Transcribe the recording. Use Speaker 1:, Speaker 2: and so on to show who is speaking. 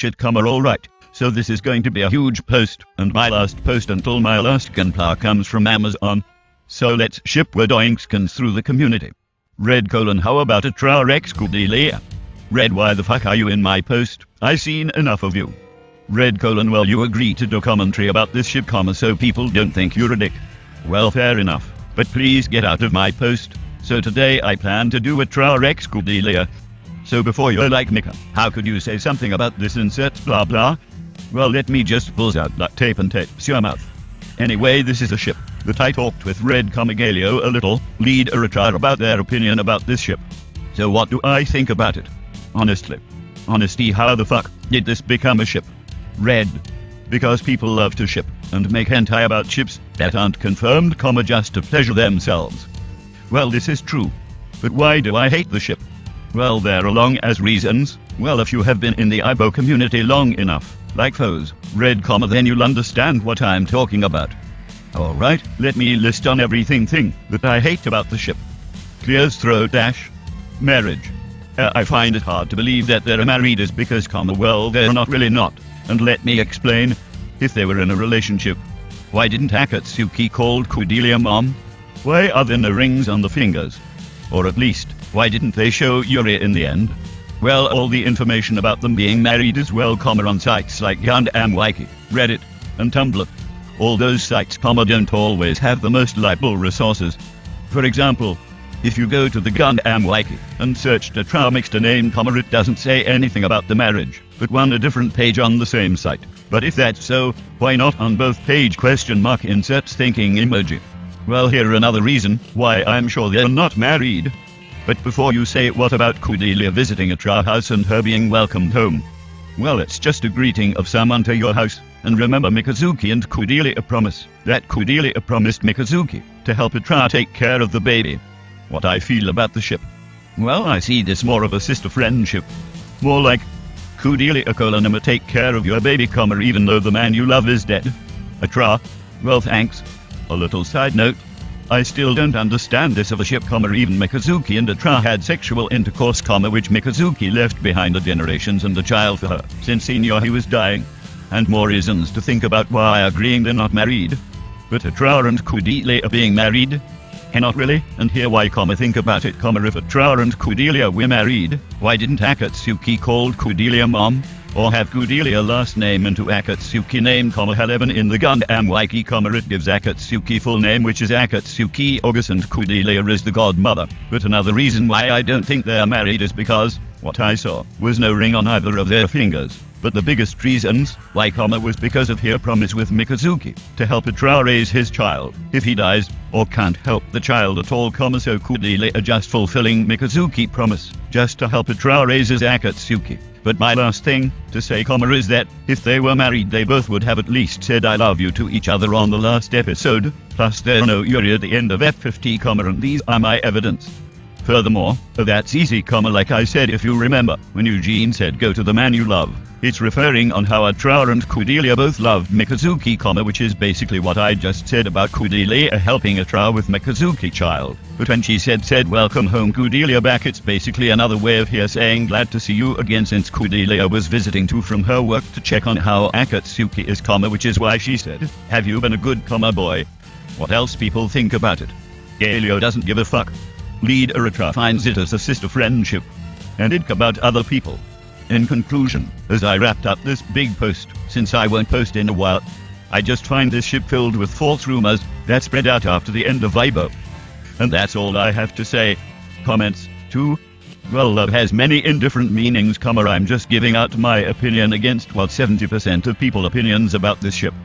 Speaker 1: shit, alright. So this is going to be a huge post, and my last post until my last gunpla comes from Amazon. So let's ship word oinskins through the community. Red: how about Atra Rex Kudelia? Red: why the fuck are you in my post? I seen enough of you. Red: well, you agree to do commentary about this ship, so people don't think you're a dick. Well, fair enough, but please get out of my post. So today I plan to do Atra Rex Kudelia. So before you're like, Mika, how could you say something about this insert blah blah? Well, let me just pull out that tape and tape your mouth. Anyway, this is a ship that I talked with Red Galio a little, lead Atra, about their opinion about this ship. So what do I think about it? Honesty, how the fuck did this become a ship? Red: because people love to ship and make hentai about ships that aren't confirmed, just to pleasure themselves. Well, this is true. But why do I hate the ship? Well, there are long as reasons. Well, if you have been in the IBO community long enough, like foes, Red, then you'll understand what I'm talking about. Alright, let me list on everything that I hate about the ship. Clears throat: marriage. I find it hard to believe that they're married is because, well, they're not really not. And let me explain. If they were in a relationship, why didn't Akatsuki called Kudelia mom? Why are there no rings on the fingers? Or at least, why didn't they show Yuri in the end? Well, all the information about them being married is common on sites like Gundam Wiki, Reddit, and Tumblr. All those sites, don't always have the most reliable resources. For example, if you go to the Gundam Wiki and search Atra mixed a name, it doesn't say anything about the marriage, but a different page on the same site. But if that's so, why not on both page ? Inserts thinking emoji. Well, here another reason why I'm sure they're not married. But before you say, what about Kudelia visiting Atra house and her being welcomed home? Well, it's just a greeting of someone to your house. And remember, Mikazuki and Kudelia promise that Kudelia promised Mikazuki to help Atra take care of the baby. What I feel about the ship? Well, I see this more of a sister friendship. More like, Kudelia: take care of your baby, even though the man you love is dead. Atra: well, thanks. A little side note. I still don't understand this of a ship, even Mikazuki and Atra had sexual intercourse, which Mikazuki left behind the generations and a child for her, since he knew he was dying. And more reasons to think about why agreeing they're not married. But Atra and Kudelia are being married? Not really, and here why, think about it, if Atra and Kudelia were married, why didn't Akatsuki called Kudelia mom? Or have Kudelia last name into Akatsuki name, 11 in the Gundam Wiki, it gives Akatsuki full name, which is Akatsuki August, and Kudelia is the godmother. But another reason why I don't think they're married is because what I saw was no ring on either of their fingers. But the biggest reasons why, was because of her promise with Mikazuki to help Atra raise his child if he dies, or can't help the child at all, so Kudelia just fulfilling Mikazuki promise just to help Atra raise his Akatsuki. But my last thing to say, is that if they were married, they both would have at least said I love you to each other on the last episode. Plus there's no Yuri at the end of F50, and these are my evidence. Furthermore, that's easy, like I said, if you remember, when Eugene said go to the man you love, it's referring on how Atra and Kudelia both loved Mikazuki, which is basically what I just said about Kudelia helping Atra with Mikazuki child. But when she said welcome home Kudelia back, it's basically another way of here saying glad to see you again, since Kudelia was visiting too from her work to check on how Akatsuki is, which is why she said, have you been a good, boy? What else people think about it? Galio doesn't give a fuck. Lead Atra finds it as a sister friendship. And it about other people. In conclusion, as I wrapped up this big post, since I won't post in a while, I just find this ship filled with false rumors that spread out after the end of IBO. And that's all I have to say. Comments? 2. Well, love has many indifferent meanings, I'm just giving out my opinion against what 70% of people opinions about this ship.